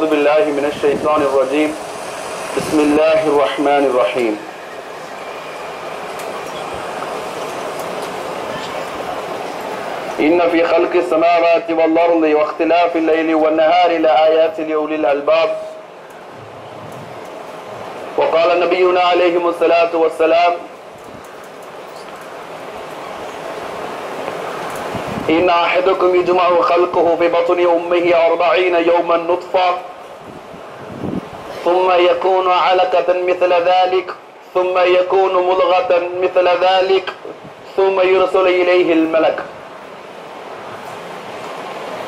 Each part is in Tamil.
أعوذ بالله من الشيطان الرجيم بسم الله الرحمن الرحيم إن في خلق السماوات والأرض واختلاف الليل والنهار لآيات لأولي الألباب وقال نبينا عليه الصلاة والسلام إن أحدكم يجمع خلقه في بطن أمه 40 يوما نطفة ثم يكون علقة مثل ذلك ثم يكون مضغة مثل ذلك ثم يرسل إليه الملك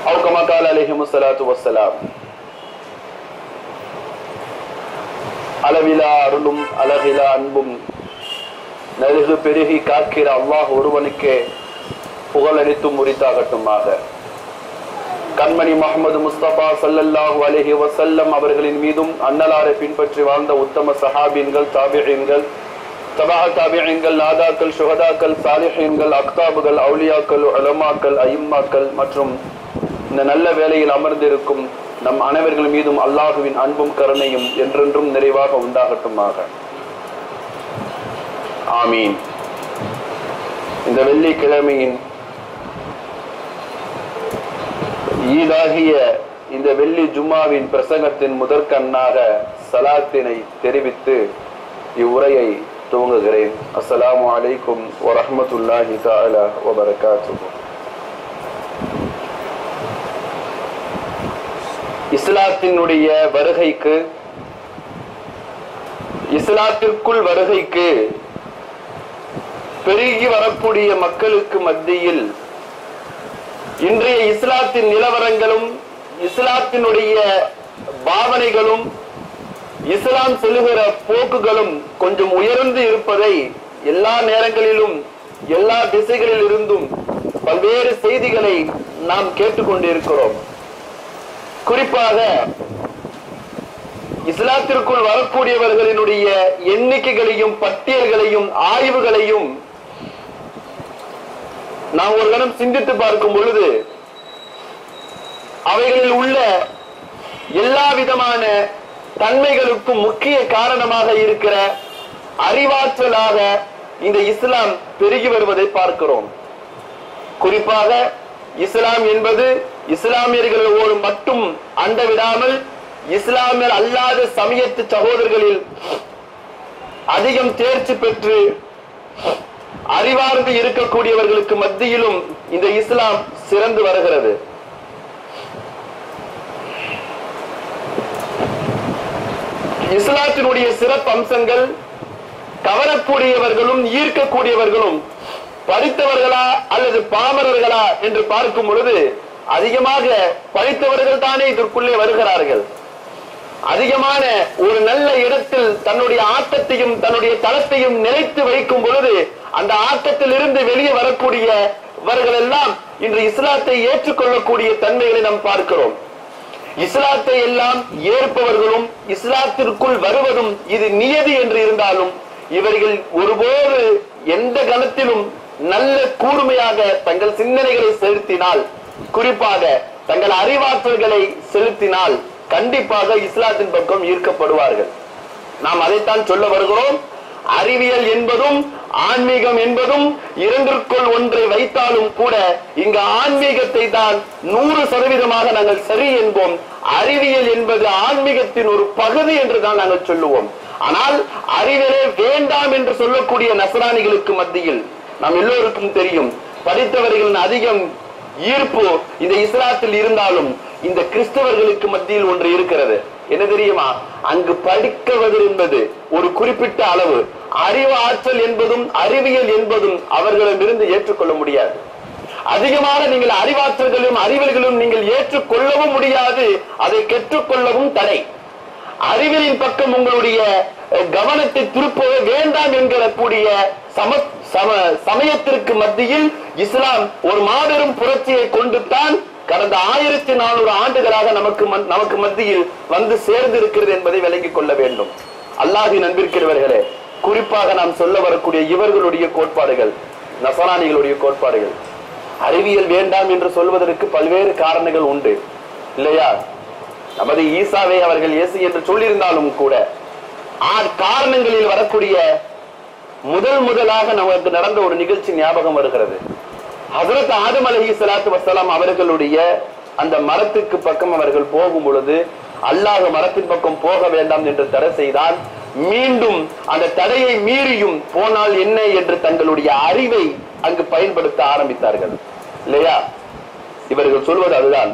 أو كما قال عليه الصلاة والسلام. அளவிலா அருளும் அழகிலா அன்பும் நெருகு பெருகி காக்கிற அல்லாஹ் ஒருவனுக்கே புகழளித்தும் உரித்தாகட்டுமாக. கண்மணி முஹம்மது முஸ்தபா ஸல்லல்லாஹு அலைஹி வஸல்லம் அவர்களின் மீதும் அன்னலாரை பின்பற்றி வாழ்ந்த உத்தம சஹாபீன்கள், தாபிஈன்கள், தபா தாபிஈன்கள், நாதாக்கள், ஷுஹதாக்கள், சாலிஹீன்கள், அக்தாபுகள், அவுலியாக்கள், உலமாக்கள், அயிம்மாக்கள் மற்றும் இந்த நல்ல வேளையில் அமர்ந்திருக்கும் நம் அனைவர்கள் மீதும் அல்லாஹுவின் அன்பும் கருணையும் என்றென்றும் நிறைவாக உண்டாகட்டுமாக. ஆமீன். இந்த வெள்ளிக்கிழமையின் ஈதாகிய இந்த வெள்ளி ஜும்மாவின் பிரசங்கத்தின் முதற்கண்ணாக சலாத்தினை தெரிவித்து இவ்வுரையை துவங்குகிறேன். அஸ்ஸலாமு அலைக்கும் வரஹ்மத்துல்லாஹி தஆலா வபரகாத்துஹு. இஸ்லாத்தினுடைய வருகைக்கு, இஸ்லாத்திற்குள் வருகைக்கு பெருகி வரக்கூடிய மக்களுக்கு மத்தியில் இன்றைய இஸ்லாத்தின் நிலவரங்களும் இஸ்லாத்தினுடைய பாவனைகளும் இஸ்லாம் செல்லுகிற போக்குகளும் கொஞ்சம் உயர்ந்து இருப்பதை எல்லா நேரங்களிலும் எல்லா திசைகளில் இருந்தும் பல்வேறு செய்திகளை நாம் கேட்டுக்கொண்டிருக்கிறோம். குறிப்பாக இஸ்லாத்திற்குள் வரக்கூடியவர்களினுடைய எண்ணிக்கைகளையும் பட்டியல்களையும் ஆய்வுகளையும் நாம் ஒரு கணம் சிந்தித்து பார்க்கும் பொழுது அவைகளில் உள்ள எல்லா விதமான தன்மைகளுக்கும் முக்கிய காரணமாக இருக்கிற அறிவாற்றலாக இந்த இஸ்லாம் பெருகி வருவதை பார்க்கிறோம். குறிப்பாக இஸ்லாம் என்பது இஸ்லாமியர்களோடு மட்டும் அண்ட விடாமல் இஸ்லாமியர் அல்லாத சமயத்து சகோதரர்களில் அதிகம் தேர்ச்சி பெற்று அறிவார்ந்து இருக்கக்கூடியவர்களுக்கு மத்தியிலும் இந்த இஸ்லாம் சிறந்து வருகிறது. இஸ்லாத்தினுடைய சிறப்பு அம்சங்கள் கவரக்கூடியவர்களும் ஈர்க்கக்கூடியவர்களும் படித்தவர்களா அல்லது பாமரர்களா என்று பார்க்கும் பொழுது அதிகமாக படித்தவர்கள் தானே இதற்குள்ளே வருகிறார்கள். அதிகமான ஒரு நல்ல இடத்தில் தன்னுடைய ஆட்டத்தையும் தன்னுடைய தளத்தையும் நிலைத்து வைக்கும் பொழுது அந்த ஆட்டத்தில் இருந்து வெளியே வரக்கூடியவர்கள் எல்லாம் இன்று இஸ்லாத்தை ஏற்றுக்கொள்ளக்கூடிய தன்மைகளை நாம் பார்க்கிறோம். இஸ்லாத்தை எல்லாம் ஏற்பவர்களும் இஸ்லாத்திற்குள் வருவதும் இது நியதி என்று இருந்தாலும் இவர்கள் ஒருபோது எந்த கணத்திலும் நல்ல கூர்மையாக தங்கள் சிந்தனைகளை செலுத்தினால், குறிப்பாக தங்கள் அறிவாற்றல்களை செலுத்தினால் கண்டிப்பாக இஸ்லாத்தின் பக்கம் ஈர்க்கப்படுவார்கள். நாம் அதைத்தான் சொல்ல வருகிறோம். அறிவியல் என்பதும் ஆன்மீகம் என்பதும் இரண்டிற்குள் ஒன்றை வைத்தாலும் கூட இங்கு ஆன்மீகத்தை தான் 100% நாங்கள் சரி என்போம். அறிவியல் என்பது ஆன்மீகத்தின் ஒரு பகுதி என்று தான் நாங்கள் சொல்லுவோம். ஆனால் அறிவியலே வேண்டாம் என்று சொல்லக்கூடிய நஸ்ரானிகளுக்கு மத்தியில் நாம் எல்லோருக்கும் தெரியும், படித்தவர்களின் அதிகம் ஈர்ப்பு இந்த இஸ்லாத்தில் இருந்தாலும் இந்த கிறிஸ்தவர்களுக்கு மத்தியில் ஒன்று இருக்கிறது. என்ன தெரியுமா? அங்கு படிக்குவது என்பது ஒரு குறிப்பிட்ட அளவு, அறிவு ஆற்றல் என்பதும் அறிவியல் என்பதும் அவர்களிடமிருந்து ஏற்றுக்கொள்ள முடியாது. அதிகமாக நீங்கள் அறிவாற்றல்களும் அறிவியல்களும் நீங்கள் ஏற்றுக்கொள்ளவும் முடியாது, அதை கற்றுக்கொள்ளவும் தடை. அறிவியலின் பக்கம் உங்களுடைய கவனத்தை திருப்ப வேண்டாம் என்கிறக்கூடிய சமயத்திற்கு மத்தியில் இஸ்லாம் ஒரு மாபெரும் புரட்சியை கொண்டு தான் கடந்த 1400 ஆண்டுகளாக நமக்கு மத்தியில் வந்து சேர்ந்து இருக்கிறது என்பதை விளங்கிக் கொள்ள வேண்டும். அல்லாஹ்வின் அன்பிற்கிறவர்களே, குறிப்பாக நாம் சொல்ல வரக்கூடிய இவர்களுடைய கோட்பாடுகள், நசரானிகளுடைய கோட்பாடுகள், அறிவியல் வேண்டாம் என்று சொல்வதற்கு பல்வேறு காரணங்கள் உண்டு இல்லையா? நமது ஈசாவை அவர்கள் இயேசு என்று சொல்லியிருந்தாலும் கூட காரணங்களில் வரக்கூடிய முதலாக நமக்கு நடந்த ஒரு நிகழ்ச்சி ஞாபகம் வருகிறது. ஹஜ்ரத் ஆதம் அலைஹிஸ்ஸலாத்து வஸ்ஸலாம் அவர்களுடைய அந்த மரத்துக்கு பக்கம் அவர்கள் போகும் பொழுது அல்லாஹ் மரத்தின் பக்கம் போக வேண்டாம் என்று தடை செய்தால் மீண்டும் அந்த தடையை மீறியும் போனால் என்ன என்று தங்களுடைய அறிவை அங்கு பயன்படுத்த ஆரம்பித்தார்கள் இல்லையா? இவர்கள் சொல்வது அதுதான்.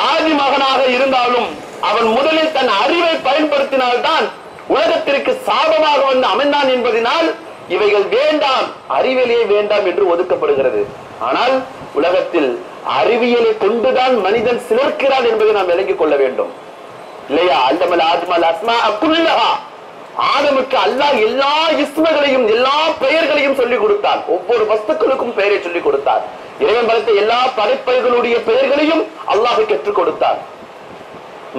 ஆதி மகனாக இருந்தாலும் அவன் முதலில் தன் அறிவை பயன்படுத்தினால்தான் உலகத்திற்கு சாபமாக வந்து அமைந்தான் என்பதனால் இவைகள் வேண்டாம், அறிவியலே வேண்டாம் என்று ஒதுக்கப்படுகிறது. ஆனால் உலகத்தில் அறிவியலை கொண்டுதான் மனிதன் சிலர்க்கிறான் என்பதை நாம் விளங்கிக் கொள்ள வேண்டும் இல்லையா? அல்லமல் ஆத்மல் அஸ்மா குல்லஹா, ஆதமுக்கு அல்லாஹ் எல்லா இஸ்மகளையும் எல்லா பெயர்களையும் சொல்லிக் கொடுத்தான். ஒவ்வொரு வஸ்துக்களுக்கும் பெயரை சொல்லிக் கொடுத்தார். இறைவன் படைத்த எல்லா படைப்பைகளுடைய பெயர்களையும் அல்லாஹ் கற்றுக் கொடுத்தார்.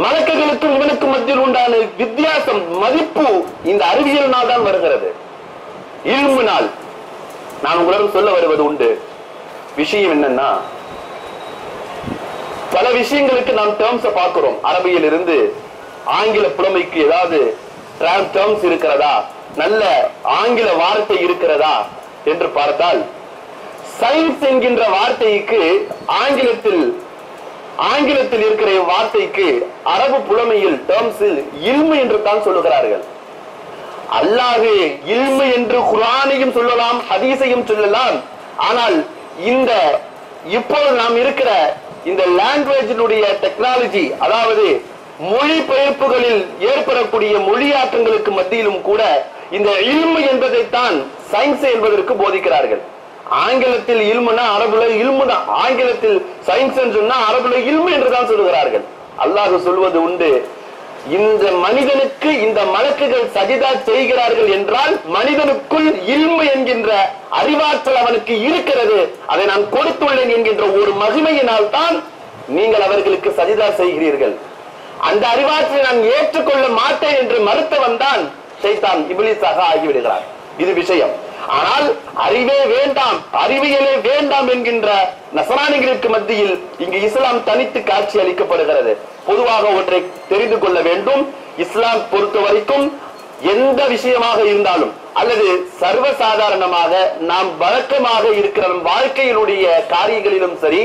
மலக்குகளுக்கும் இவனுக்கும் மத்தியில் உண்டான வித்தியாசம் மதிப்பு இந்த அறிவியலினால் தான் வருகிறது. இல்முனால் நான் உங்களிடம் சொல்ல வருவது உண்டு. விஷயம் என்னன்னா, பல விஷயங்களுக்கு நாம் டேர்ம்ஸ் பார்க்கிறோம். அரபியில் இருந்து ஆங்கில புலமைக்கு ஏதாவது டேர்ம்ஸ் இருக்கிறதா, நல்ல ஆங்கில வார்த்தை இருக்கிறதா என்று பார்த்தால் சயின்ஸ் என்கின்ற வார்த்தைக்கு ஆங்கிலத்தில் இருக்கிற வார்த்தைக்கு அரபு புலமையில் டேர்ம்ஸில் இல்மு என்று தான் சொல்லுகிறார்கள். அல்லாஹ் இல்மு என்று குர்ஆனையும் சொல்லலாம், ஹதீஸையும் சொல்லலாம். ஆனால் இந்த இப்போது நாம் இருக்கிற இந்த லாங்குவேஜினுடைய டெக்னாலஜி, அதாவது மொழி பெயர்ப்புகளில் ஏற்படக்கூடிய மொழியாற்றங்களுக்கு மத்தியிலும் கூட இந்த இல்மு என்பதைத்தான் சயின்ஸ் என்பதற்கு போதிக்கிறார்கள். ஆங்கிலத்தில் இல்முனா அரபுல இல்முனா, ஆங்கிலத்தில் சயின்ஸ் சொன்னா அரபுல இல்மு என்றுதான் சொல்லுகிறார்கள். அல்லாஹ் சொல்வது உண்டு, இந்த மனிதனுக்கு இந்த மலக்குகள் சஜிதா செய்கிறார்கள் என்றால் மனிதனுக்குள் இல்மு என்கின்ற அறிவாற்றல் அவனுக்கு இருக்கிறது, அதை நான் கொடுத்துள்ளேன் என்கின்ற ஒரு மகிமையினால் தான் நீங்கள் அவர்களுக்கு சஜிதா செய்கிறீர்கள். அந்த அறிவாற்றலை நான் ஏற்றுக்கொள்ள மாட்டேன் என்று மறுத்தவன் தான் ஷைத்தான், இப்லீஸாக ஆகிவிடுகிறார். இது விஷயம். ஆனால் அறிவே வேண்டாம், அறிவியலே வேண்டாம் என்கின்ற நசராணிகளுக்கு மத்தியில் இங்கு இஸ்லாம் தனித்து காட்சி அளிக்கப்படுகிறது. பொதுவாக ஒன்றை தெரிந்து கொள்ள வேண்டும். இஸ்லாம் பொறுத்த வரைக்கும் எந்த விஷயமாக இருந்தாலும் அல்லது சர்வசாதாரணமாக நாம் வழக்கமாக இருக்கிற வாழ்க்கையினுடைய காரியங்களிலும் சரி,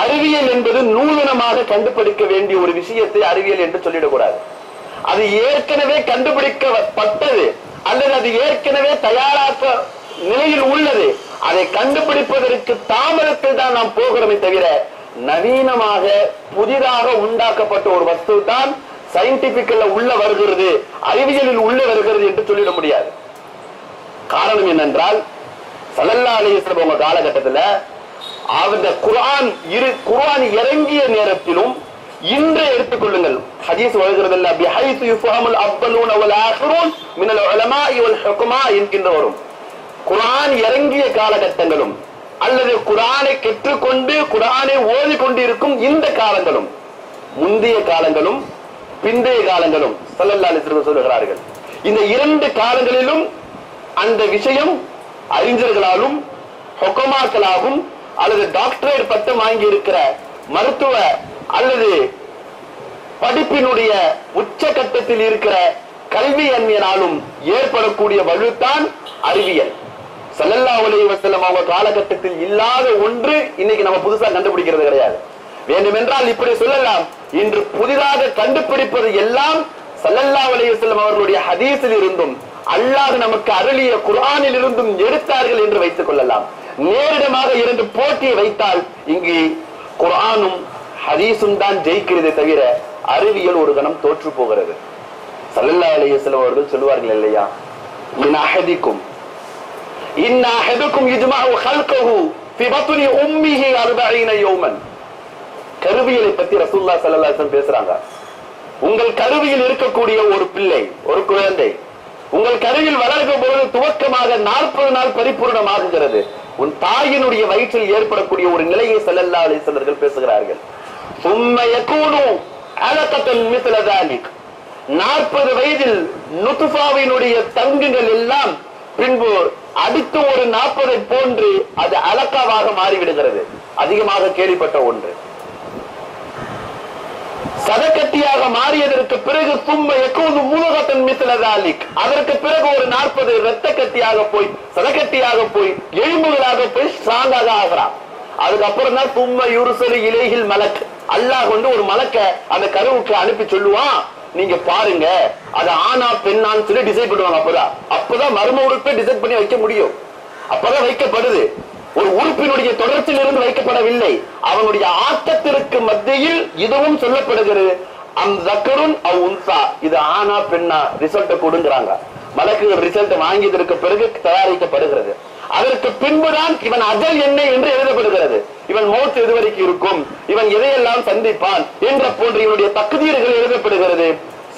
அறிவியல் என்பது நூதனமாக கண்டுபிடிக்க வேண்டிய ஒரு விஷயத்தை அறிவியல் என்று சொல்லிடக்கூடாது. அது ஏற்கனவே கண்டுபிடிக்கப்பட்டது அல்லது அது ஏற்கனவே தயாராக்க நிலையில் உள்ளது. அதை கண்டுபிடிப்பதற்கு தாமதத்தில் தான் நாம் போகிறோமே தவிர நவீனமாக புதிதாக உண்டாக்கப்பட்ட ஒரு வஸ்து தான் சயின்டிபிக்கல்ல உள்ள வருகிறது, அறிவியலில் உள்ள வருகிறது என்று சொல்லிட முடியாது. காரணம் என்னென்றால் ஸல்லல்லாஹு அலைஹி வஸல்லம் காலகட்டத்தில் அந்த குர்ஆன் இறங்கிய நேரத்திலும் இன்று எடுத்துக்கொள்ளுங்கள், ஹதீஸ் வருகிறதல்ல, பிஹைது யுஃபஹமுல் அவ்வலூன வல் ஆகிரூன் மினல் உலமாஇ வல் ஹுகமா என்கின்ற வரும். குர்ஆன் இறங்கிய காலகட்டங்களும் அல்லது குர்ஆனை கற்றுக்கொண்டு குர்ஆனை ஓதிக்கொண்டு இருக்கும் இந்த காலங்களும், முந்தைய காலங்களும் பிந்தைய காலங்களும் ஸல்லல்லாஹு அலைஹி வஸல்லம் சொல்லுகிறார்கள். இந்த இரண்டு காலங்களிலும் அந்த விஷயம் அறிஞர்களாலும் ஹுகமாக்களாலும் அல்லது டாக்டரேட் பட்டம் வாங்கி இருக்கிற மருத்துவ அல்லது படிப்பினுடைய உச்சகட்டத்தில் இருக்கிற கல்வி அந்நியனாலும் ஏற்படக்கூடிய வலுத்தான் அறிவியல். ஸல்லல்லாஹு அலைஹி வஸல்லம் அவங்க காலகட்டத்தில் இல்லாத ஒன்று இன்னைக்கு நம்ம புதுசா கண்டுபிடிக்கிறது கிடையாது. வேண்டுமென்றால் இப்படி சொல்லலாம், இன்று புதிதாக கண்டுபிடிப்பது எல்லாம் ஸல்லல்லாஹு அலைஹி வஸல்லம் அவர்களுடைய ஹதீஸில் இருந்தும் அல்லாஹ் நமக்கு அருளிய குர்ஆனில் இருந்தும் எடுத்தார்கள் என்று வைத்துக் கொள்ளலாம். நேரிடமாக இரண்டு போட்டியை வைத்தால் இங்கு குர்ஆனும் ஹதீஸும் தான் ஜெயிக்கிறதே தவிர அறிவியல் ஒரு கணம் தோற்று போகிறது. ஸல்லல்லாஹு அலைஹி வஸல்லம் அவர்கள் சொல்வார்கள் இல்லையா, இன் அஹதிக்கும் யுஜ்மஉ ஹல்குஹு ஃபி பத்னி உம்மிஹி 40 யௌமன். கருவியலை பத்தி ரசூலுல்லாஹி ஸல்லல்லாஹு அலைஹி வஸல்லம் பேசுறாங்க. உங்கள் கருவியில் இருக்கக்கூடிய ஒரு பிள்ளை, ஒரு குழந்தை உங்கள் கருவில் வளர்க்கும் பொழுது துவக்கமாக 40 நாள் பரிபூர்ணமாகுகிறது. உன் தாயினுடைய வயிற்றில் ஏற்படக்கூடிய ஒரு நிலையை ஸல்லல்லாஹு அலைஹி வஸல்லம் பேசுகிறார்கள். ثم يكون علقة مثل ذلك. 40 வயதில் நுத்ஃபாவினுடைய தங்குகள் எல்லாம் பின்பு அடுத்து ஒரு 40 போன்று அது அலக்காவாக மாறிவிடுகிறது. அதிகமாக கேள்விப்பட்ட ஒன்று. சதக்கட்டியாக மாறியதற்கு பிறகு சும்மா எக்கூது மூலகத்தன் மிஸ்லதாலிக், அதற்கு பிறகு ஒரு 40 இரத்த கட்டியாக போய் சதக்கட்டியாக போய் எலும்புகளாக போய் ஸ்ட்ராங்காக ஆகிறான். அதுக்கப்புறம் தான் சும்மா யுருசலு இலைஹில் மலக், அல்லாஹ் வந்து ஒரு மலக்க அந்த கருவுக்கு அனுப்பி சொல்லுவான், நீங்க பாருங்க அது ஆனா பெண்ணான்னு சொல்லி டிசைட் பண்ணுவாங்க. அப்பதான் மர்ம உறுப்பை டிசைட் பண்ணி வைக்க முடியும். அப்பதான் வைக்கப்படுது. ஒரு உறுப்பினுடைய தொடர்ச்சியிலிருந்து வைக்கப்படவில்லை, அவனுடைய ஆட்டத்திற்கு மத்தியில் இதுவும் சொல்லப்படுகிறது. இது ஆனா பெண்ணா ரிசல்ட் கொடுங்கிறாங்க. மலக்குகள் ரிசல்ட் வாங்கியதற்கு பிறகு தயாரிக்கப்படுகிறது. அதற்கு பின்புதான் இவன் அஜல் என்ன என்று எழுதப்படுகிறது. இவன் மௌத் எதுவரைக்கும் இருக்கும், இவன் எதையெல்லாம் சந்திப்பான் என்ற போன்ற இவனுடைய தக்தீர்கள் எழுதப்படுகிறது.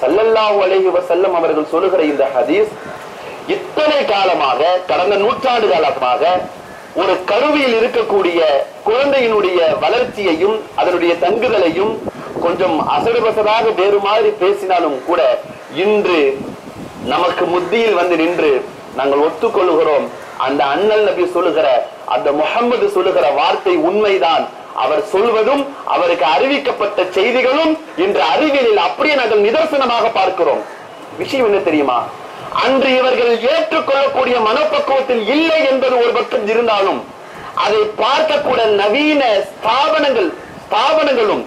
ஸல்லல்லாஹு அலைஹி வஸல்லம் அவர்கள் சொல்லுகிற இந்த ஹதீஸ் இத்தனை காலமாக, கடந்த நூற்றாண்டு காலமாக ஒரு கருவியில் இருக்கக்கூடிய குழந்தையினுடைய வளர்ச்சியையும் அதனுடைய தங்குதலையும் கொஞ்சம் அசடுபசடாக வேறு மாதிரி பேசினாலும் கூட இன்று நமக்கு முத்தியில் வந்து நின்று நாங்கள் ஒத்துக்கொள்கிறோம். அந்த அண்ணல் நபி சொல்லுகிற, அந்த முஹம்மது சொல்லுகிற வார்த்தை உண்மைதான். அவர் சொல்வதும் அவருக்கு அறிவிக்கப்பட்ட செய்திகளும் இன்று அறிவியலில் அப்படியே நாங்கள் நிதர்சனமாக பார்க்கிறோம். விஷயம் என்ன தெரியுமா? அன்று இவர்கள் ஏற்றுக்கொள்ளக்கூடிய மனப்பக்குவத்தில் இல்லை என்பது ஒரு பக்கம் இருந்தாலும், அதை பார்க்கக்கூடிய நவீன ஸ்தாபனங்களும்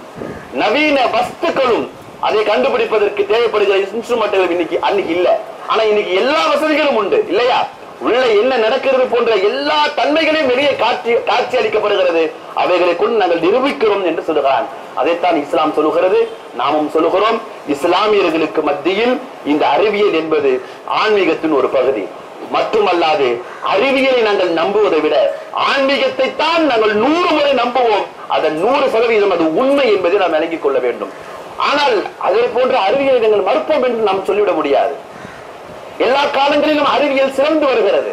நவீன வஸ்துக்களும் அதை கண்டுபிடிப்பதற்கு தேவைப்படுகிற இன்ஸ்ட்ருமெண்ட்கள் இன்னைக்கு அன்னைக்கு இல்ல. ஆனா இன்னைக்கு எல்லா வசதிகளும் உண்டு இல்லையா? உள்ள என்ன நடக்கிறது போன்ற எல்லா தன்மைகளையும் வெளியே காட்சி அளிக்கப்படுகிறது. அவைகளை கொண்டு நாங்கள் நிரூபிக்கிறோம் என்று சொல்லுகிறான். அதைத்தான் இஸ்லாம் சொல்லுகிறது, நாமும் சொல்லுகிறோம். இஸ்லாமியர்களுக்கு மத்தியில் இந்த அறிவியல் என்பது ஆன்மீகத்தின் ஒரு பகுதி மட்டுமல்லாது, அறிவியலை நாங்கள் நம்புவதை விட ஆன்மீகத்தை தான் நாங்கள் 100 முறை நம்புவோம். அதன் 100% அது உண்மை என்பதை நாம் விளங்கிக் கொள்ள வேண்டும். ஆனால் அதே போன்ற அறிவியலை நாங்கள் மறுப்போம் என்று நாம் சொல்லிவிட முடியாது. எல்லா காலங்களிலும் அறிவியல் சிறந்து வருகிறது,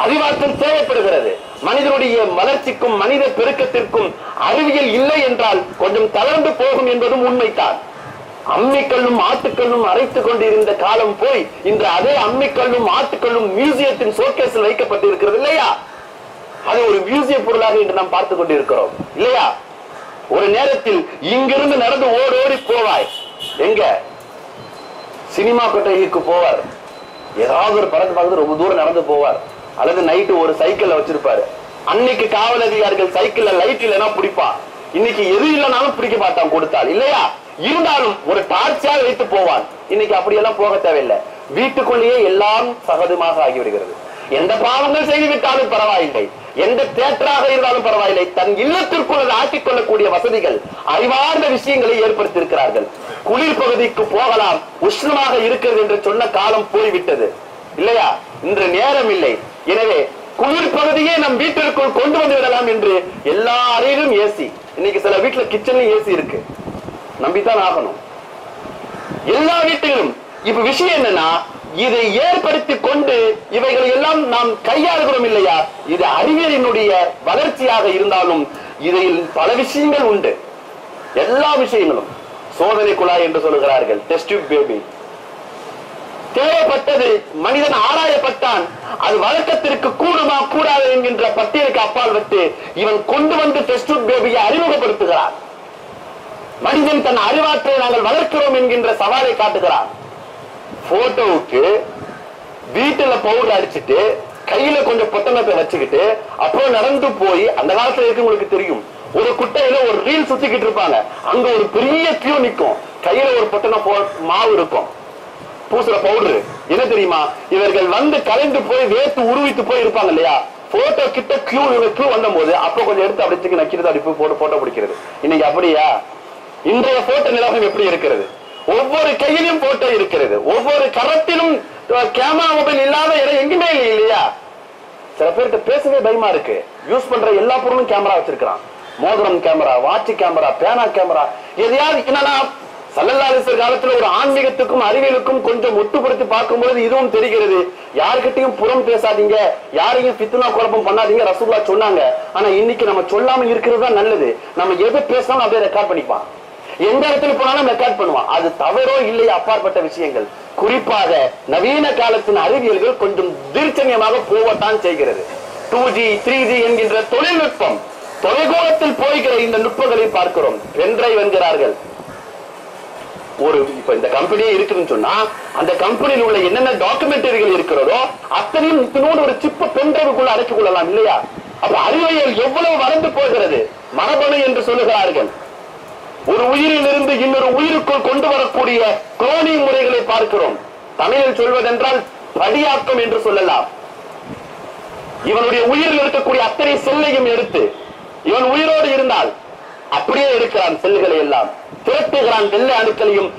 அறிவாற்றல் தேவைப்படுகிறது. மனிதனுடைய வளர்ச்சிக்கும் மனித பெருக்கத்திற்கும் அறிவியல் இல்லை என்றால் கொஞ்சம் தளர்ந்து போகும் என்பதும் உண்மைதான். அம்மிக்கல்லும் ஆட்டுக்கல்லும் அரைத்துக் கொண்டிருந்த காலம் போய் இன்று அதே அம்மிக்கல்லும் ஆட்டுக்கல்லும் மியூசியத்தின் ஷோகேஸில் வைக்கப்பட்டிருக்கிறது இல்லையா? அது ஒரு மியூசிய பொருளாக இன்று நாம் பார்த்துக் கொண்டிருக்கிறோம் இல்லையா? ஒரு நேரத்தில் இங்கிருந்து நடந்து ஓடோடி போவாய், எங்க சினிமா கொட்டைக்கு போவார், ஏதாவது ஒரு படத்தை பார்த்து ரொம்ப தூரம் நடந்து போவார், அல்லது நைட்டு ஒரு சைக்கிள் வச்சிருப்பாரு. அன்னைக்கு காவல் அதிகாரிகள் சைக்கிள்ல லைட் இல்லைன்னா பிடிப்பான். இன்னைக்கு எது இல்லைனாலும் பிடிக்க மாட்டான் கொடுத்தால் இல்லையா? இருந்தாலும் ஒரு டார்ச்சா வைத்து போவான். இன்னைக்கு அப்படியெல்லாம் போக தேவையில்லை, வீட்டுக்குள்ளேயே எல்லாம் சகஜமாக ஆகிவிடுகிறது. எந்த பாவங்கள் செய்துவிட்டாலும் பரவாயில்லை, எந்த தேட்டராக இருந்தாலும் பரவாயில்லை, தன் இல்லத்திற்குள் ஆக்கிக் கொள்ளக்கூடிய வசதிகள், அறிவார்ந்த விஷயங்களை ஏற்படுத்தியிருக்கிறார்கள். குளிர் பகுதிக்கு போகலாம், உஷ்ணமாக இருக்கிறது என்று சொன்ன காலம் போய்விட்டது இல்லையா? இன்று நேரம் இல்லை. எனவே குளிர் பகுதியே நம் வீட்டிற்குள் கொண்டு வந்து விடலாம் என்று எல்லா அறையிலும் ஏசி. இன்னைக்கு சில வீட்டுல கிச்சன்லயும் ஏசி இருக்கு, நம்பித்தான் ஆகணும் எல்லா வீட்டிலும். இப்ப விஷயம் என்னன்னா, இதை ஏற்படுத்தி கொண்டு இவைகளை எல்லாம் நாம் கையாளுகிறோம் இல்லையா? இது அறிவியலினுடைய வளர்ச்சியாக இருந்தாலும் இதில் பல விஷயங்கள் உண்டு. எல்லா விஷயங்களும் சோதனை குழாய் என்று சொல்லுகிறார்கள், டெஸ்ட் டியூப் பேபி. தேவைப்பட்டது, மனிதன் ஆராயப்பட்டான், அது வழக்கத்திற்கு கூடுமா கூடாது என்கின்ற பட்டியலுக்கு அப்பால் விட்டு இவன் கொண்டு வந்து டெஸ்ட் டியூப் பேபியை அறிமுகப்படுத்துகிறான். மனிதன் தன் அறிவாற்றலை நாங்கள் வளர்க்கிறோம் என்கின்ற சவாலை காட்டுகிறான். போட்டோவுக்கு வீட்டுல பவுடர் அடிச்சுட்டு கையில கொஞ்சம் பொட்டணத்தை வச்சுக்கிட்டு அப்புறம் நடந்து போய், அந்த காலத்துல இருக்கு உங்களுக்கு தெரியும், ஒரு குட்டையில ஒரு ரீல் சுத்திக்கிட்டு இருப்பாங்க, அங்க ஒரு பெரிய கியூ நிற்கும், கையில ஒரு பொட்டண மாவு இருக்கும், பூசுற பவுடர். என்ன தெரியுமா? இவர்கள் வந்து கலைந்து போய் வேத்து உருவித்து போய் இருப்பாங்க இல்லையா? போட்டோ கிட்ட கியூ வந்த போது அப்ப கொஞ்சம் எடுத்து அப்படி நக்கிறது, அப்படி போய் போட்டோ பிடிக்கிறது. இன்னைக்கு அப்படியா? இன்றைய போட்டோ நிலவரம் எப்படி இருக்கிறது? ஒவ்வொரு கையிலும் போட்டோ இருக்கிறது, ஒவ்வொரு கரத்திலும் கேமரா மொபைல் இல்லாத இடம் எங்குமே இல்லை இல்லையா? சில பேருக்கு பேசவே பயமா இருக்கு. யூஸ் பண்ற எல்லா பொருளும் கேமரா வச்சிருக்கான், மோதிரம் கேமரா, வாட்சி கேமரா, பேனா கேமரா. எதையாவது என்னன்னா, ஸல்லல்லாஹு அலைஹி வஸல்லம் காலத்துல ஒரு ஆன்மீகத்துக்கும் அறிவியலுக்கும் கொஞ்சம் ஒட்டுப்படுத்தி பார்க்கும்போது இதுவும் தெரிகிறது. யாருக்கிட்டையும் புறம் பேசாதீங்க, யாரையும் ஃபித்னா குழப்பம் பண்ணாதீங்க, ரசூலுல்லாஹ் சொன்னாங்க. ஆனா இன்னைக்கு நம்ம சொல்லாம இருக்கிறது தான் நல்லது. நம்ம எதை பேசினாலும் அப்படியே ரெக்கார்ட் பண்ணிப்பான், எந்த இடத்துல போனாலும் ரெக்கார்ட் பண்ணுவான். அது தவறோ இல்லையோ அப்பாற்பட்ட விஷயங்கள். குறிப்பாக நவீன காலத்தின் அறிவியல்கள் கொஞ்சம் தீர்ச்சனியமாக போவத்தான் செய்கிறது. 2G 3G என்கின்ற தொழில்நுட்பம் தொலைதூரத்தில் போய்கிற இந்த நுட்பங்களை பார்க்கிறோம். பென்டிரைவ் என்கிறார்கள், ஒரு இப்ப இந்த கம்பெனியே இருக்குன்னு சொன்னா அந்த கம்பெனியில் உள்ள என்னென்ன டாக்குமெண்டரிகள் இருக்கிறதோ அத்தனையும் இதனோடு ஒரு சிப்ப பென்டிரைவுக்குள்ள அடக்கிக் கொள்ளலாம் இல்லையா? அப்ப அறிவியல் எவ்வளவு வளர்ந்து போகிறது. மரபணு என்று சொல்லுகிறார்கள். ஒரு உயிரில் இருந்து இன்னொரு உயிருக்குள் கொண்டு வரக்கூடிய குளோனிங் முறைகளை பார்க்கிறோம். தமிழில் சொல்வதென்றால் படியாக்கம் என்று சொல்லலாம். இவனுடைய உயிரில் இருக்கக்கூடிய அத்தனை செல்லையும் எடுத்து இவன் உயிரோடு இருந்தால் அப்படியே இருக்கிறான். செல்களை எல்லாம் திரட்டுகிறான். வெள்ளை அணுக்களையும்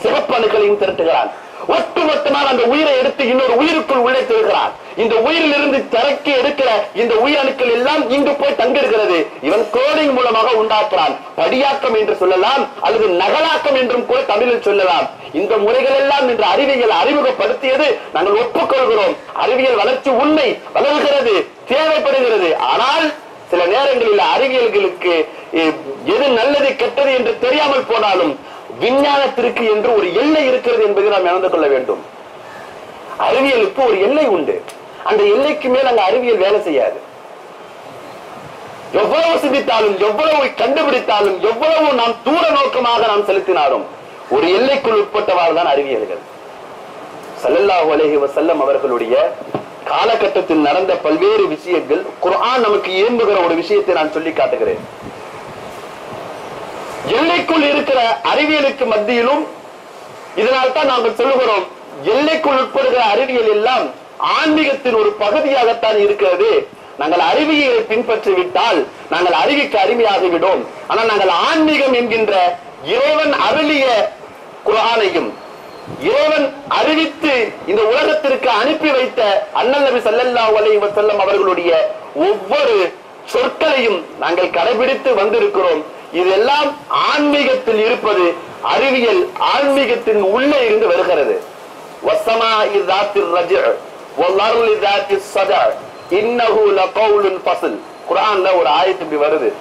சிவப்பு அணுக்களையும் திரட்டுகிறான். ஒட்டுமொத்தமாக அந்த உயிரை எடுத்து இன்னொரு உயிருக்குள் உள்ளே தருகிறான். இந்த உயிரில் இருந்து திறக்கி எடுக்கிற இந்த உயிரணுக்கள் எல்லாம் இங்கு போய் தங்கிருக்கிறது. இவன் குளோனிங் மூலமாக உண்டாக்குறான். படியாக்கம் என்று சொல்லலாம் அல்லது நகலாக்கம் என்றும் கூட தமிழில் சொல்லலாம். இந்த முறைகள் எல்லாம் இன்று அறிவியல் அறிமுகப்படுத்தியது நாங்கள் ஒப்புக்கொள்கிறோம். அறிவியல் வளர்ச்சி உண்மை வளர்கிறது, தேவைப்படுகிறது. ஆனால் சில நேரங்களில் அறிவியல்களுக்கு எது நல்லது கெட்டது என்று தெரியாமல் போனாலும் விஞ்ஞானத்திற்கு என்று ஒரு எல்லை இருக்கிறது என்பதை நாம் இழந்து கொள்ள வேண்டும். அறிவியலுக்கு ஒரு எல்லை உண்டு. அந்த எல்லைக்கு மேல் அங்க அறிவியல் வேலை செய்யாது. எவ்வளவு சிந்தித்தாலும் எவ்வளவு கண்டுபிடித்தாலும் எவ்வளவு நாம் தூர நோக்கமாக நாம் செலுத்தினாலும் ஒரு எல்லைக்குள் உட்பட்டவாறு தான் அறிவியல்கள். ஸல்லல்லாஹு அலைஹி வஸல்லம் அவர்களுடைய காலகட்டத்தில் நடந்த பல்வேறு விஷயங்கள் குர்ஆன் நமக்கு ஏம்புகிற ஒரு விஷயத்தை நான் சொல்லி காட்டுகிறேன். எல்லைக்குள் இருக்கிற அறிவியலுக்கு மத்தியிலும் இதனால் தான் நாங்கள் சொல்லுகிறோம் எல்லைக்குள் உட்படுகிற அறிவியல் எல்லாம் ஆன்மீகத்தின் ஒரு பகுதியாகத்தான் இருக்கிறது. நாங்கள் அறிவியலை பின்பற்றிவிட்டால் நாங்கள் அறிவிக்கு அடிமையாகிவிடும். ஆனால் நாங்கள் ஆன்மீகம் என்கின்ற இறைவன் அருளிய குர்ஆனையும் இறைவன் அறிவித்து இந்த உலகத்திற்கு அனுப்பி வைத்த அண்ணல் நபி ஸல்லல்லாஹு அலைஹி வஸல்லம் அவர்களுடைய ஒவ்வொரு சொற்களையும் நாங்கள் கடைபிடித்து வந்திருக்கிறோம். இதெல்லாம் ஆன்மீகத்தில் இருப்பது. அறிவியல் ஆன்மீகத்தின் உள்ளே இருந்து வருகிறது. வஸ்ஸமாஇ ذاتிர் ரஜ்' வல்-அர்லி ذاتிஸ் ஸதா' இன்னஹு லகவுலுன் ஃபஸ்ல். குர்ஆன்ல ஒரு ஆயத்து இப்படி வருது.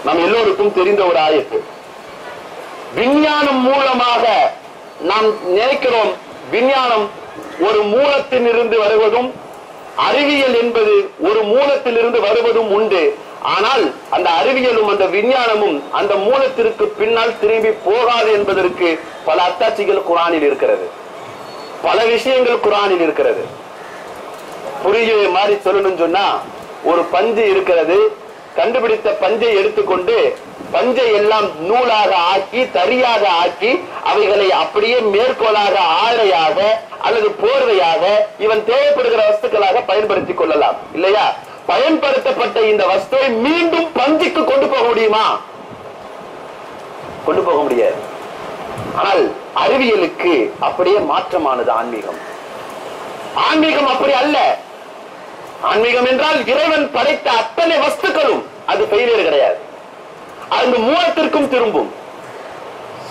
நாம் எல்லோருக்கும் தெரிந்த ஒரு ஆயத்து. விஞ்ஞானம் மூலமாக நாம் நினைக்கிறோம் விஞ்ஞானம் ஒரு மூலத்தில் இருந்து வருவதும் அறிவியல் என்பது ஒரு மூலத்தில் இருந்து வருவதும் உண்டு. ஆனால் அந்த அறிவியலும் அந்த விஞ்ஞானமும் அந்த மூலத்திற்கு பின்னால் திரும்பி போகாது என்பதற்கு பல அத்தாட்சிகள் குர்ஆனில் இருக்கிறது. பல விஷயங்கள் குர்ஆனில் இருக்கிறது. புரியுற மாதிரி சொல்லணும்னு சொன்னா ஒரு பஞ்சு இருக்கிறது. கண்டுபிடித்த பஞ்சை எடுத்துக்கொண்டு பஞ்சை எல்லாம் நூலாக ஆக்கி தறியாக ஆக்கி அவைகளை அப்படியே மேற்கோளாக ஆடையாக அல்லது போர்வையாக இவன் தேவைப்படுகிற வஸ்துக்களாக பயன்படுத்திக் கொள்ளலாம் இல்லையா? பயன்படுத்தப்பட்ட இந்த வஸ்துவை மீண்டும் பஞ்சுக்கு கொண்டு போக முடியுமா? கொண்டு போக முடியாது. ஆனால் அறிவியலுக்கு அப்படியே மாற்றமானது ஆன்மீகம். ஆன்மீகம் அப்படி அல்ல. ஆன்மீகம் என்றால் இறைவன் படைத்த அத்தனை வஸ்துக்களும் அது ஃபெயிலியர் கிடையாது. அந்த மூலத்திற்கும் திரும்பும்.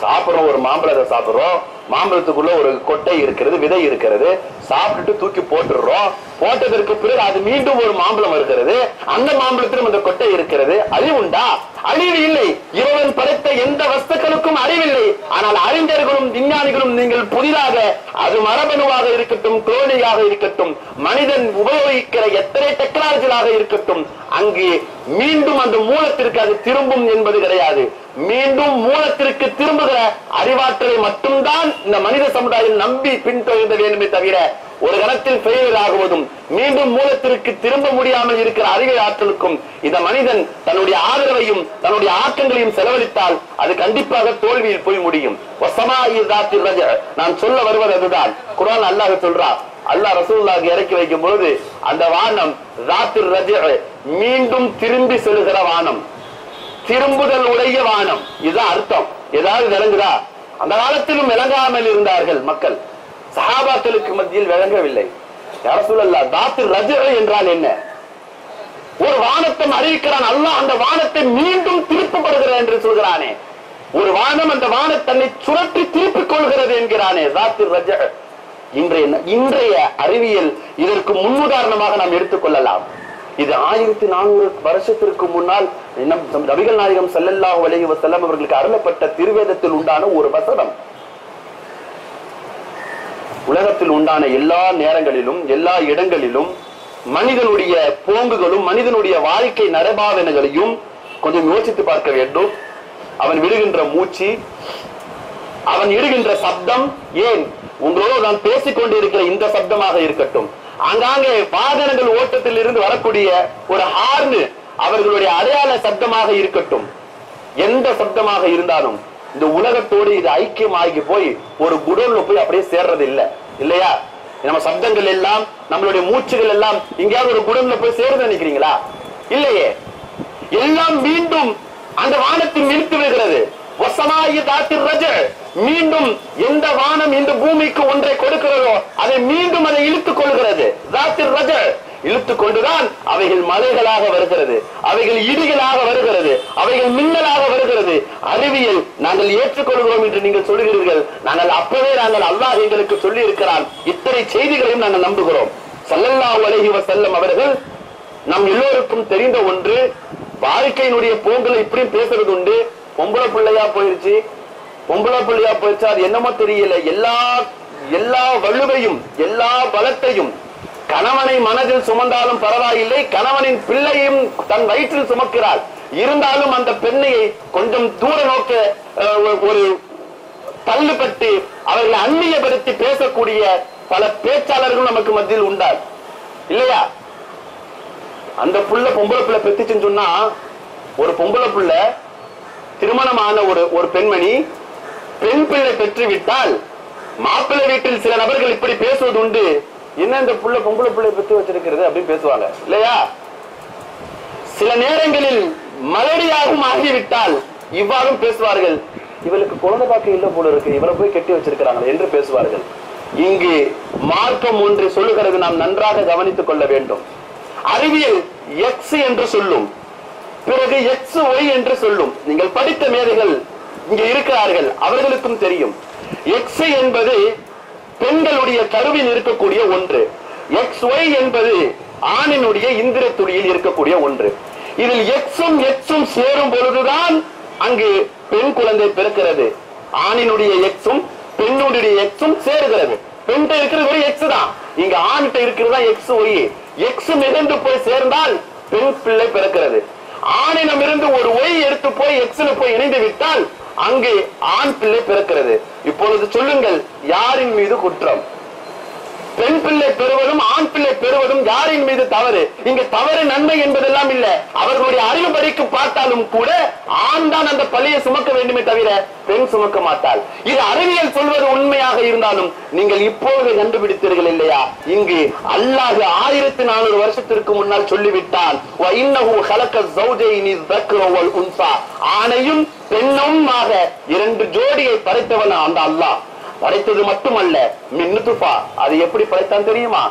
சாப்பிடுறோம், ஒரு மாம்பழத்தை சாப்பிடுறோம். மாம்பழத்துக்குள்ள ஒரு கொட்டை இருக்கிறது, விதை இருக்கிறது. சாப்பிட்டுட்டு தூக்கி போட்டுடுறோம். போட்டதற்கு பிறகு அது மீண்டும் ஒரு மாம்பழம் இருக்கிறது. அந்த மாம்பழத்திலும் அந்த கொட்டை இருக்கிறது. அழிவு உண்டா? அழிவு இல்லை. இறைவன் படைத்த எந்த வஸ்துக்களுக்கும் அழிவில்லை. ஆனால் அறிஞர்களும் விஞ்ஞானிகளும் நீங்கள் புதிதாக அது மரபணுவாக இருக்கட்டும், குளோனியாக இருக்கட்டும், மனிதன் உபயோகிக்கிற எத்தனை டெக்னாலஜியாக இருக்கட்டும், அங்கு மீண்டும் அந்த மூலத்திற்கு அது திரும்பும் என்பது கிடையாது. மீண்டும் மூலத்திற்கு திரும்புகிற அறிவாற்றலை மட்டும்தான் இந்த மனித சமுதாயம் நம்பி பின்தொடர்ந்த வேண்டுமே தவிர ஒரு கணத்தில் ஃபெயிலியர் ஆகுவதும் மீண்டும் மூலத்திற்கு திரும்ப முடியாமல் இருக்கிற அறிவியல் ஆற்றலுக்கும் இந்த மனிதன் தன்னுடைய ஆதரவையும் தன்னுடைய ஆக்கங்களையும் செலவழித்தால் அது கண்டிப்பாக தோல்வியில் போய் முடியும். வஸ்ஸமாஇ ذاتிர் ரஜ்' நான் சொல்ல வருவது அதுதான். குர்ஆன் அல்லாஹ் சொல்றார். அல்லாஹ் ரசூலுல்லாஹ்க்கு இறக்கி வைக்கும் பொழுது அந்த வானம் ذاتிர் ரஜ்' மீண்டும் திரும்பி செல்கிற வானம், திரும்புதல் உடைய வானம். இதுதான் அர்த்தம். ஏதாவது விளங்குதா? அந்த காலத்திலும் விளங்காமல் இருந்தார்கள் மக்கள். சஹாபாக்களுக்கு மத்தியில் விளங்கவில்லை. யா ரசூலல்லாஹ் ذاتிர் ரஜ்' என்றால் என்ன? ஒரு வானத்தை அறிவிக்கிறான் அல்லாஹ். அந்த வானத்தை மீண்டும் திருப்பப்படுகிறது என்று சொல்கிறானே. ஒரு வானம் அந்த வானம் தன்னை சுழற்றி திருப்பிக் கொள்கிறது என்கிறானே. ذاتிர் ரஜ்' இன்றைய அறிவியல் இதற்கு முன்னுதாரணமாக நாம் எடுத்துக்கொள்ளலாம். இது 1400 வருஷத்திற்கு முன்னால் நபிகள் நாயகம் ஸல்லல்லாஹு அலைஹி வஸல்லம் அவர்களுக்கு அருளப்பட்ட திருவேதத்தில் உண்டான ஒரு வசனம். உலகத்தில் உண்டான எல்லா நேரங்களிலும் எல்லா இடங்களிலும் மனிதனுடைய போங்குகளும் மனிதனுடைய வாழ்க்கை நடைபாவனைகளையும் கொஞ்சம் யோசித்து பார்க்க வேண்டும். அவன் விடுகின்ற மூச்சு, அவன் இடுகின்ற சப்தம், ஏன் உங்களோடு நான் பேசிக் கொண்டிருக்கிற இந்த சப்தமாக இருக்கட்டும், ஆங்காங்கே வாகனங்கள் ஓட்டத்தில் இருந்து வரக்கூடிய ஒரு ஹார்ன் அவர்களுடைய அடையாள சப்தமாக இருக்கட்டும், எந்த சப்தமாக இருந்தாலும் இந்த உலகத்தோடு இது ஐக்கியமாகி போய் ஒரு குடோன்ல போய் அப்படியே சேர்றது இல்லை, இல்லையா? நம்ம சப்தங்கள் எல்லாம், நம்மளுடைய மூச்சுகள் எல்லாம் எங்கேயாவது ஒரு குடோன்ல போய் சேருது நினைக்கிறீங்களா? இல்லையே. எல்லாம் மீண்டும் அந்த வானத்தில் நிறுத்தி விடுகிறது. மீண்டும் எந்த வானம் இந்த பூமிக்கு ஒன்றை கொடுக்கிறதோ அதை மீண்டும் அதை இழுத்துக் கொள்கிறது. இழுத்துக் கொண்டுதான் அவைகள் மலைகளாக வருகிறது, அவைகள் இடிகளாக வருகிறது, அவைகள் மின்னலாக வருகிறது. அறிவியல் நாங்கள் ஏற்றுக்கொள்கிறோம் என்று நீங்கள் சொல்லுகிறீர்கள். நாங்கள் அப்பவே அல்லாஹ் எங்களுக்கு சொல்லி இருக்கிறான். இத்தனை செய்திகளையும் நாங்கள் நம்புகிறோம். ஸல்லல்லாஹு அலைஹி வஸல்லம் அவர்கள் நம் எல்லோருக்கும் தெரிந்த ஒன்று, வாழ்க்கையினுடைய போங்களை இப்படியும் பேசுறது உண்டு. பொம்பளை பிள்ளையா போயிருச்சு, பொம்பளை பிள்ளையா போயிடுச்சு, அது என்னமோ தெரியல, எல்லா வலுவையும் எல்லா பலத்தையும் கணவனை மனதில் சுமந்தாலும் பரவாயில்லை, கணவனின் பிள்ளையும் தன் வயிற்றில் சுமக்கிறாள். இருந்தாலும் அந்த பெண்ணை கொஞ்சம் தூர நோக்க ஒரு தள்ளுபட்டு அவர்களை அந்நியப்படுத்தி பேசக்கூடிய பல பேச்சாளர்கள் நமக்கு மத்தியில் உண்டார், இல்லையா? அந்த புள்ள பொம்பளை பிள்ளை பெத்துச்சுன்னு சொன்னா, ஒரு பொம்பளை பிள்ளை திருமணமான ஒரு பெண்மணி பெண் பிள்ளை பெற்று விட்டால் மாப்பிள்ளை வீட்டில் சில நபர்கள் இப்படி பேசுவது உண்டு. என்ன இந்த புள்ள பொம்பளை பிள்ளை பெற்று வச்சிருக்கிறது அப்படின்னு பேசுவாங்க, இல்லையா? சில நேரங்களில் மலடியாகவும் ஆகிவிட்டால் இவ்வாறும் பேசுவார்கள். இவளுக்கு குழந்தை பாக்க இல்ல போல இருக்கு, இவரை போய் கட்டி வச்சிருக்கிறாங்க என்று பேசுவார்கள். இங்கு மார்க்கம் ஒன்று சொல்லுகிறது, நாம் நன்றாக கவனித்துக் கொள்ள வேண்டும். அறிவியல் எக்ஸ் என்று சொல்லும், பிறகு எக்ஸ் ஒய் என்று சொல்லும். நீங்கள் படித்த மேதைகள் இங்கே இருக்கிறார்கள், அவர்களுக்கும் தெரியும். எக்ஸ் என்பது பெண்களுடைய கருவில் இருக்கக்கூடிய ஒன்று, எக்ஸ் ஒய் என்பது ஆணினுடைய இந்திர துளியில் இருக்கக்கூடிய ஒன்று. இதில் எக்ஸும் எக்ஸும் சேரும் பொழுதுதான் அங்கு பெண் குழந்தை பிறக்கிறது. ஆணினுடைய எக்ஸும் பெண்ணுடைய எக்ஸும் சேருகிறது. பெண்கிட்ட இருக்கிறது ஒரு எக்ஸ் தான், இங்க ஆண்கிட்ட இருக்கிறதா எக்ஸ் ஒய். எக்ஸ் மிதந்து போய் சேர்ந்தால் பெண் பிள்ளை பிறக்கிறது. ஆணினம் இருந்து ஒரு ஒய் எடுத்து போய் எக்ஸ்ல போய் இணைந்து விட்டால் அங்கே ஆண் பிள்ளை பிறக்கிறது. இப்பொழுது சொல்லுங்கள், யாரின் மீது குற்றம்? பெண் பிள்ளை பெறுவதும் ஆண் பிள்ளை பெறுவதும் யாரின் மீது தவறு? இங்க தவறு நன்மை என்பதெல்லாம் இல்ல. அவர்களுடைய அறிவுபடிக்கு பார்த்தாலும் கூட ஆண் தான் அந்த பள்ளியை சுமக்க வேண்டுமே தவிர பெண் சுமக்க மாட்டாள். இது அறிவியல் சொல்வது உண்மையாக இருந்தாலும் நீங்கள் இப்பொழுது கண்டுபிடித்தீர்கள் இல்லையா? இங்கு அல்லாஹ் 1400 வருஷத்திற்கு முன்னால் சொல்லிவிட்டான், ஆணையும் பெண்ணும் இரண்டு ஜோடியை படைத்தவன் அந்த அல்லாஹ். படைத்தது மட்டுமல்ல, மின்னுதுஃபா, அது எப்படி படைத்தான் தெரியுமா?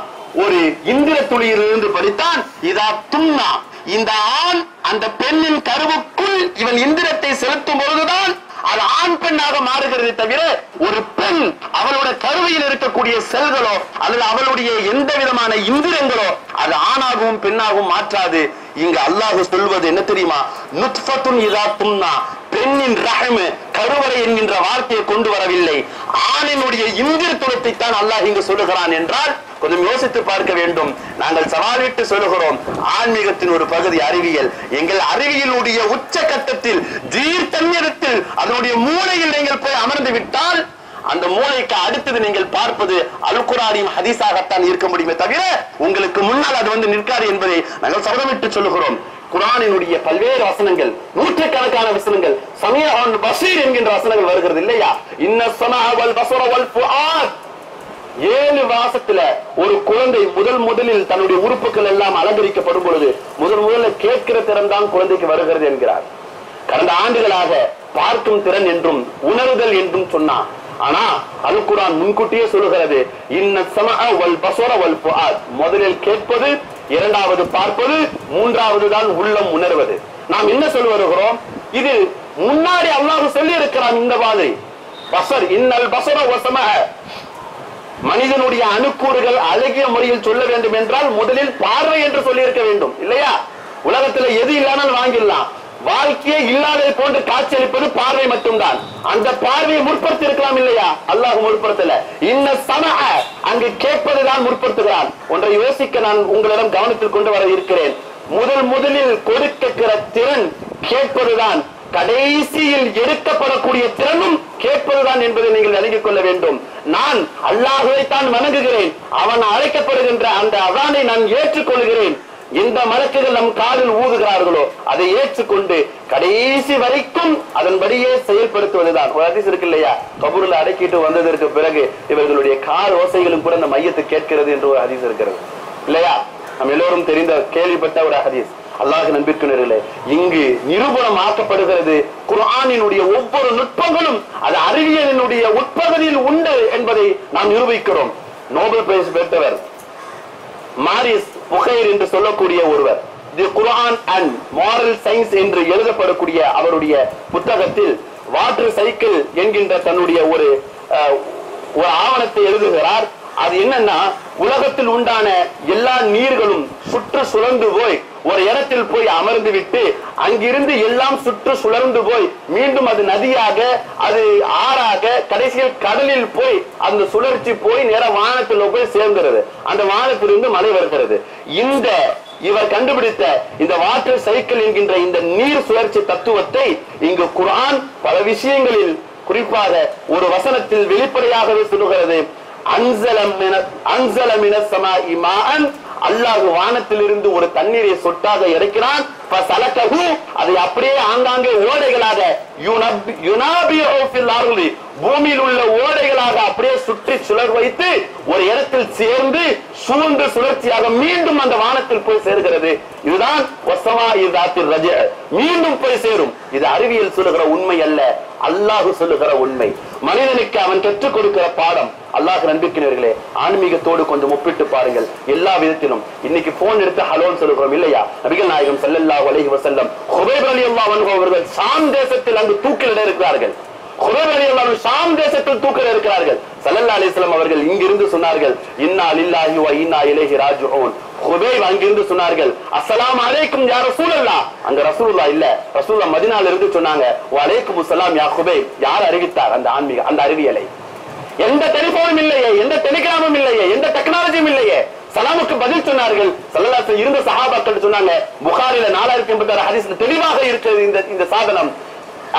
ஒரு இந்திர துளியிலிருந்து படைத்தான். இதா தும்னா, இந்த ஆண் அந்த பெண்ணின் கருவுக்குள் இவன் இந்திரத்தை செலுத்தும் பொழுதுதான் அது ஆண் பெண்ணாக மாறுகிறது தவிர ஒரு பெண் அவளோட கருவையில் இருக்கக்கூடிய செல்களோ அல்லது அவளுடைய எந்த விதமான இந்திரங்களோ அது ஆணாகவும் பெண்ணாகவும் மாற்றாது. இங்கு அல்லாஹ் சொல்வது என்ன தெரியுமா? நுத்ஃபத்துன் இதா தும்னா, பெண்ணின் ரஹம் கருவறை என்கின்ற வார்த்தையை கொண்டு வரவில்லை, ஆணினுடைய இந்திர துளத்தை தான் அல்லாஹ் இங்கு சொல்லுகிறான் என்றால் கொஞ்சம் யோசித்து பார்க்க வேண்டும். நாங்கள் சவால் விட்டு சொல்லுகிறோம், ஆன்மீகத்தின் ஒரு பகுதி அறிவியல். எங்கள் அறிவியலுடைய உச்சகட்டத்தில் தீர்த்தன்யத்தில் அதனுடைய மூளையில் நீங்கள் போய் அமர்ந்து விட்டால் அந்த மூளைக்கு அடுத்தது நீங்கள் பார்ப்பது அல் குர்ஆனின் ஹதீஸாகத்தான் இருக்க முடியுமே தவிர உங்களுக்கு முன்னால் அது நிற்காது என்பதை நாங்கள் சபதமிட்டு சொல்லுகிறோம். குர்ஆனினுடைய பல்வேறு வசனங்கள், நூற்றுக்கணக்கான வசனங்கள், சமீஅன் பஸீர் என்கின்ற வசனங்கள் வருகிறது இல்லையா? இன்ன ஸமஅ வல் பஸர வல் ஃபுஆத். 7 மாசத்துல ஒரு குழந்தை முதலில் தன்னுடைய உறுப்புகள் எல்லாம் அலங்கரிக்கப்படும் பொழுது முதல்ல கேட்கிற திறன் தான் குழந்தைக்கு வருகிறது என்கிறார். கடந்த ஆண்டுகளாக பார்க்கும் திறன் என்றும் உணர்தல் என்றும் சொன்னார். ஆனா அல் குர்ஆன் முன்கூட்டியே சொல்லுகிறது, இன்ன ஸமஅ வல் பஸர வல் ஃபுஆத். முதலில் கேட்பது, இரண்டாவது பார்ப்பது, மூன்றாவது தான் உள்ளம் உணர்வது. நாம் என்ன சொல்ல வருகிறோம்? இது முன்னாடி அல்லாஹ் சொல்லி இருக்கிறான். இந்த மாதிரி பஸர், இன்னல் பஸர வ ஸமஅ, மனிதனுடைய அணுக்கூறுகள் அழகிய முறையில் சொல்ல வேண்டும் என்றால் முதலில் பார்வை என்று சொல்லி இருக்க வேண்டும், இல்லையா? உலகத்துல எது இல்லாமல் வாங்கிடலாம். வாழ்க்கையே இல்லாததை போன்று காட்சியளிப்பது பார்வை மட்டும்தான். அந்த பார்வையை முற்படுத்தி இருக்கலாம் இல்லையா? அல்லாஹ் முற்படுத்தல. இன்ன ஸமஅ, அங்கு கேட்பதுதான் முற்படுத்துகிறான். ஒன்றை யோசிக்க நான் உங்களிடம் கவனத்தில் கொண்டு வர இருக்கிறேன். முதலில் கொடுக்கிற திறன் கேட்பதுதான். கடைசியில் எடுக்கப்படக்கூடிய திறனும் கேட்பதுதான் என்பதை நீங்கள் விளங்கிக் கொள்ள வேண்டும். நான் அல்லாஹ்வை தான் வணங்குகிறேன், அவன் அழைக்கப்படுகின்ற அந்த அதானை நான் ஏற்றுக்கொள்கிறேன். எந்த மலக்குகள் நம் காதில் ஊதுகிறார்களோ அதை ஏற்றுக்கொண்டு கடைசி வரைக்கும் அதன்படியே செயல்படுத்துவதுதான். ஒரு ஹதீஸ் இருக்கு இல்லையா, கபூர்ல அடக்கிட்டு வந்ததற்கு பிறகு இவர்களுடைய கார் ஓசைகளும் கூட இந்த மையத்தை கேட்கிறது என்று ஒரு ஹதீஸ் இருக்கிறது இல்லையா? நம்ம எல்லோரும் தெரிந்த கேள்விப்பட்ட ஒரு ஹதீஸ். அல்லாஹ் நம்பிக்கையினர்களே, இங்கு நிரூபணம் ஆக்கப்படுகிறது குர்ஆனினுடைய ஒவ்வொரு நுட்பங்களும் அது அறிவியலினுடைய உட்பகுதியில் உண்டு என்பதை நாம் நிரூபிக்கிறோம். நோபல் பிரைஸ் பெற்றவர் மாரிஸ் புகைர் என்று சொல்லக்கூடிய ஒருவர் தி குர்ஆன் அண்ட் மாரல் சயின்ஸ் என்று எழுதப்படக்கூடிய அவருடைய புத்தகத்தில் வாட்டர் சைக்கிள் என்கின்ற தன்னுடைய ஒரு ஆவணத்தை எழுதுகிறார். அது என்னன்னா, உலகத்தில் உண்டான எல்லா நீர்களும் சுற்று சுழந்து போய் ஒரு இடத்தில் போய் அமர்ந்து விட்டு அங்கிருந்து எல்லாம் சுற்று சுழந்து போய் மீண்டும் அது நதியாக அது ஆறாக கடைசியில் கடலில் போய் அந்த சுழற்சி போய் நேர வானத்தில் போய் சேர்ந்துறது. அந்த வானத்திலிருந்து மழை வருகிறது. இந்த இவர் கண்டுபிடித்த இந்த வாட்டர் சைக்கிள் என்கின்ற இந்த நீர் சுழற்சி தத்துவத்தை இங்கு குர்ஆன் பல விஷயங்களில் குறிப்பாக ஒரு வசனத்தில் வெளிப்படையாகவே சொல்லுகிறது. அல்லாஹ் வானத்திலிருந்து ஒரு தண்ணீரை சொட்டாக இறக்கிறான், அதை அப்படியே ஆங்காங்கே ஓடைகளாக பூமியில் உள்ள ஓடைகளாக அப்படியே சுற்றி சுழல் வைத்து ஒரு இடத்தில் சேர்ந்து சூழ்ந்து சுழற்சியாக மீண்டும் அந்த வானத்தில் போய் சேர்கிறது. இதுதான் மீண்டும் போய் சேரும். இது அறிவியல் சொல்லுகிற உண்மை அல்ல, அல்லாஹ் சொல்லுகிற உண்மை. மனிதனுக்கு அவன் கற்றுக் கொடுக்கிற பாடம். அல்லாஹ் நம்பிக்கையினர்களே, ஆன்மீகத்தோடு கொஞ்சம் ஒப்பிட்டு பாருங்கள். எல்லா விதத்திலும் இன்னைக்கு போன் எடுத்து ஹலோன்னு சொல்லுகிறோம் இல்லையா? நபிகள் நாயகம் ஸல்லல்லாஹு அலைஹி வஸல்லம் ஹுபைப் ரலியல்லாஹு அன்ஹு அவர்கள் ஷாம் தேசத்தில் அங்கு தூக்கிலிட இருக்கிறார்கள். ஹுபைப் ரலியல்லாஹு அன்ஹு ஷாம் தேசத்தில் தூக்கிலிட இருக்கிறார்கள். ஸல்லல்லாஹு அலைஹி வஸல்லம் அவர்கள் இங்கிருந்து சொன்னார்கள், இன்னா லில்லாஹி வ இன்னா இலைஹி ராஜிஊன். ஹுபைப் அங்கிருந்து சொன்னார்கள், அஸ்ஸலாமு அலைக்கும் யா ரசூலல்லாஹ். அங்க ரசூலுல்லாஹ் இல்ல, ரசூலுல்லாஹ் மதீனால இருந்து சொன்னாங்க, வ அலைக்கும் அஸ்ஸலாம் யா ஹுபைப். யார் அறிவித்தார் அந்த ஆன்மீக அந்த அறிவியலை? எந்த டெலிபோனும் இல்லையே, எந்த டெலிகிராமும் இல்லையே, எந்த டெக்னாலஜியும் இல்லையே. சலாமுக்கு பதில் சொன்னார்கள். ஸல்லல்லாஹு அலைஹி இருந்த சஹாபாக்கள் சொன்னாங்க, புகாரில 4086 ஹதீஸ்ல தெளிவாக இருக்கிறது இந்த சாதனம்.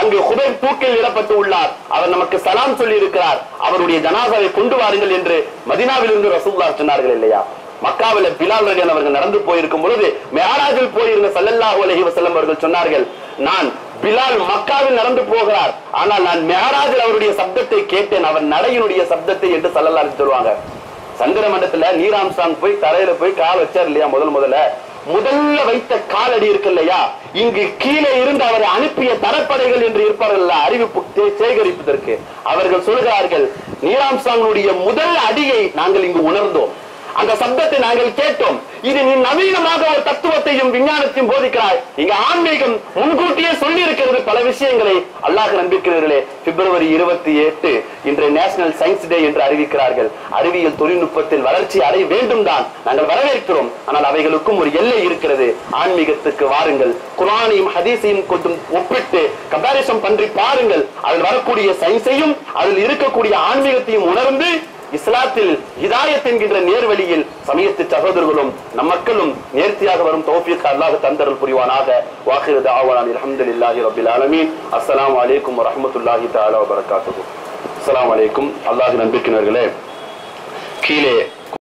அங்கு ஹுபைப் தூக்கில் இடப்பட்டு உள்ளார், அவர் நமக்கு சலாம் சொல்லி இருக்கிறார், அவருடைய ஜனாசாவை கொண்டு வாருங்கள் என்று மதீனாவில் இருந்து ரசூலுல்லாஹ் சொன்னார்கள் இல்லையா? மக்காவில பிலால் ரலியல்லாஹு அவர்கள் நடந்து போயிருக்கும் பொழுது மிஅராஜில் போயிருந்த ஸல்லல்லாஹு அலைஹி வஸல்லம் அவர்கள் சொன்னார்கள், நான் பிலால் மக்காவில் நடந்து போகிறார், ஆனால் நான் மிஅராஜில் அவருடைய சப்தத்தை கேட்டேன், அவர் நடையினுடைய சப்தத்தை என்று ஸல்லல்லாஹு அலைஹி சொல்லுவாங்க. சந்திர மண்டலத்துல நீல் ஆம்ஸ்ட்ராங் போய் தரையில போய் கால் வச்சார் இல்லையா? முதல்ல வைத்த காலடி இருக்கு இல்லையா? இங்கு கீழே இருந்து அவரை அனுப்பிய தரப்படைகள் என்று இருப்பார்கள் அறிவிப்பு சேகரிப்பதற்கு. அவர்கள் சொல்கிறார்கள், நீல் ஆம்ஸ்ட்ராங்குடைய முதல் அடியை நாங்கள் இங்கு உணர்ந்தோம், அந்த சப்தத்தை நாங்கள் கேட்டோம். இது நீ நவீனமாக ஒரு தத்துவத்தையும் விஞ்ஞானத்தையும் போதிக்கிறாய். இங்க ஆன்மீகம் முன்கூட்டியே சொல்லி இருக்கிறது பல விஷயங்களை. அல்லாஹ் நம்பிக்கையாளர்களே, பிப்ரவரி 28 இன்றைய நேஷனல் சயின்ஸ் டே என்று அறிவிக்கிறார்கள். அறிவியல் தொழில்நுட்பத்தில் வளர்ச்சி அடைய வேண்டும் தான், நாங்கள் வரவேற்கிறோம். ஆனால் அவைகளுக்கும் ஒரு எல்லை இருக்கிறது. ஆன்மீகத்துக்கு வாருங்கள், குர்ஆனையும் ஹதீஸையும் கொஞ்சம் ஒப்பிட்டு கம்பாரிசன் பண்ணி பாருங்கள். அதில் வரக்கூடிய சயின்ஸையும் அதில் இருக்கக்கூடிய ஆன்மீகத்தையும் உணர்ந்து இஸ்லாத்தில் ஹிதாயத் என்கின்ற நேர்வழியில் சமயத்து சகோதரர்களும் நம்மக்களும் நேர்த்தியாக வரும் தௌஃபீக் அல்லாஹ் தந்தருள் புரிவானாக. வாஹிரு தஅவானா அல்ஹம்துலில்லாஹி ரப்பில் ஆலமீன். அஸ்ஸலாமு அலைக்கும் வரஹ்மத்துல்லாஹி தஆலா வபரகாத்துஹு. அஸ்ஸலாமு அலைக்கும். அல்லாஹ் நம்பிக்கையாளர்களே, கீழே